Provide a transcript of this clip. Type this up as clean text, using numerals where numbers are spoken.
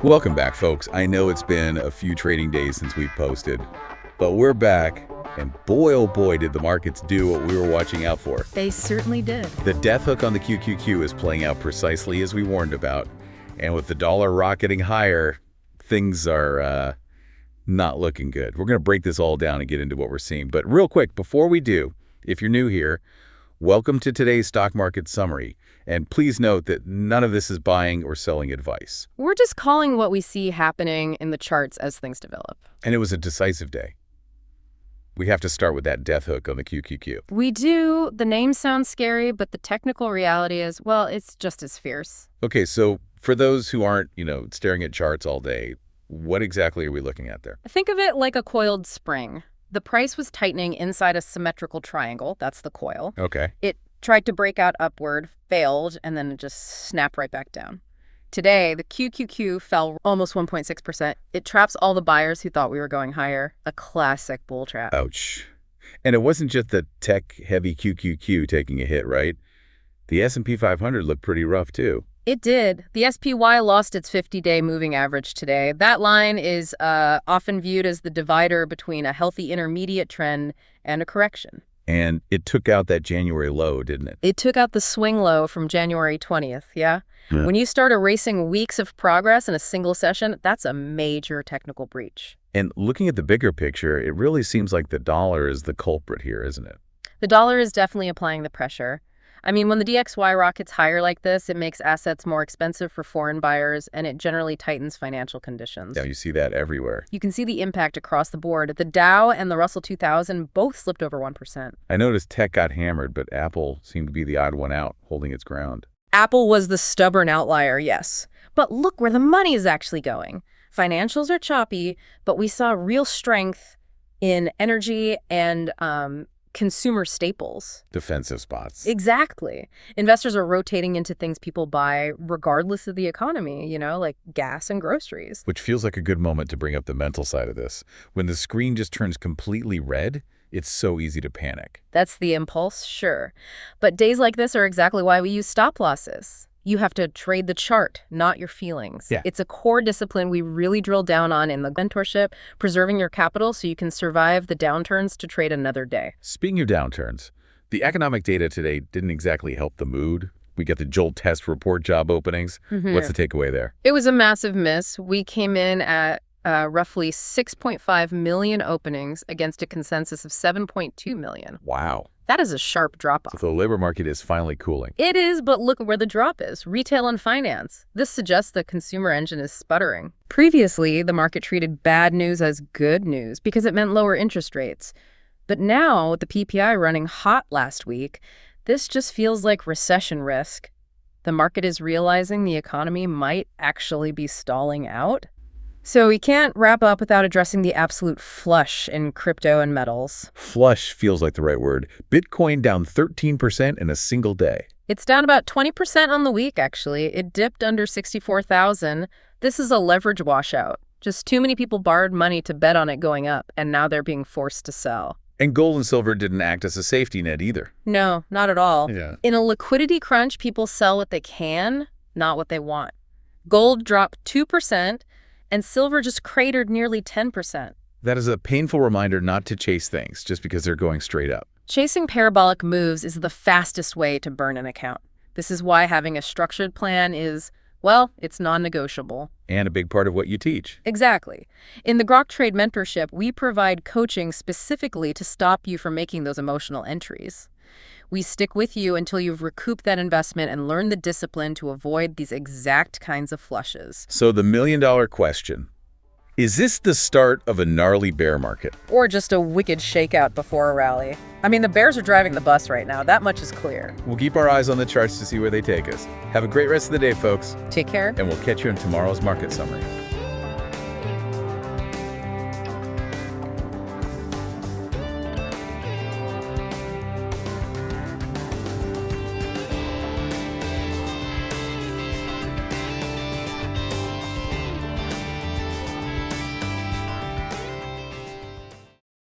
Welcome back, folks. I know it's been a few trading days since we've posted, but we're back, and boy, oh boy, did the markets do what we were watching out for. They certainly did. The death hook on the QQQ is playing out precisely as we warned about, and with the dollar rocketing higher, things are not looking good. We're going to break this all down and get into what we're seeing, but real quick, before we do, if you're new here, welcome to today's stock market summary. And please note that none of this is buying or selling advice. We're just calling what we see happening in the charts as things develop. And it was a decisive day. We have to start with that death hook on the QQQ. We do. The name sounds scary, but the technical reality is, well, it's just as fierce. Okay, so for those who aren't, staring at charts all day, what exactly are we looking at there? Think of it like a coiled spring. The price was tightening inside a symmetrical triangle. That's the coil. Okay. It tried to break out upward, failed, and then it just snapped right back down. Today, the QQQ fell almost 1.6%. It traps all the buyers who thought we were going higher. A classic bull trap. Ouch. And it wasn't just the tech-heavy QQQ taking a hit, right? The S&P 500 looked pretty rough, too. It did. The SPY lost its 50-day moving average today. That line is often viewed as the divider between a healthy intermediate trend and a correction. And it took out that January low, didn't it? It took out the swing low from January 20th, yeah? When you start erasing weeks of progress in a single session, that's a major technical breach. And looking at the bigger picture, it really seems like the dollar is the culprit here, isn't it? The dollar is definitely applying the pressure. I mean, when the DXY rockets higher like this, it makes assets more expensive for foreign buyers, and it generally tightens financial conditions. Yeah, you see that everywhere. You can see the impact across the board. The Dow and the Russell 2000 both slipped over 1%. I noticed tech got hammered, but Apple seemed to be the odd one out, holding its ground. Apple was the stubborn outlier, yes. But look where the money is actually going. Financials are choppy, but we saw real strength in energy and consumer staples. Defensive spots. Exactly. Investors are rotating into things people buy regardless of the economy, like gas and groceries. Which feels like a good moment to bring up the mental side of this. When the screen just turns completely red, it's so easy to panic. That's the impulse, sure. But days like this are exactly why we use stop losses. You have to trade the chart, not your feelings. Yeah. It's a core discipline we really drill down on in the mentorship, preserving your capital so you can survive the downturns to trade another day. Speaking of downturns, the economic data today didn't exactly help the mood. We got the JOLT test report job openings. What's the takeaway there? It was a massive miss. We came in at roughly 6.5 million openings against a consensus of 7.2 million. Wow. That is a sharp drop-off. So the labor market is finally cooling. It is, but look at where the drop is. Retail and finance. This suggests the consumer engine is sputtering. Previously, the market treated bad news as good news because it meant lower interest rates. But now, with the PPI running hot last week, this just feels like recession risk. The market is realizing the economy might actually be stalling out. So we can't wrap up without addressing the absolute flush in crypto and metals. Flush feels like the right word. Bitcoin down 13% in a single day. It's down about 20% on the week, actually. It dipped under 64,000. This is a leverage washout. Just too many people borrowed money to bet on it going up, and now they're being forced to sell. And gold and silver didn't act as a safety net either. No, not at all. Yeah. In a liquidity crunch, people sell what they can, not what they want. Gold dropped 2%. And silver just cratered nearly 10%. That is a painful reminder not to chase things just because they're going straight up. Chasing parabolic moves is the fastest way to burn an account. This is why having a structured plan is, well, it's non-negotiable. And a big part of what you teach. Exactly. In the Grok Trade mentorship, we provide coaching specifically to stop you from making those emotional entries. We stick with you until you've recouped that investment and learned the discipline to avoid these exact kinds of flushes. So the million-dollar question, is this the start of a gnarly bear market? Or just a wicked shakeout before a rally? I mean, the bears are driving the bus right now. That much is clear. We'll keep our eyes on the charts to see where they take us. Have a great rest of the day, folks. Take care. And we'll catch you in tomorrow's market summary.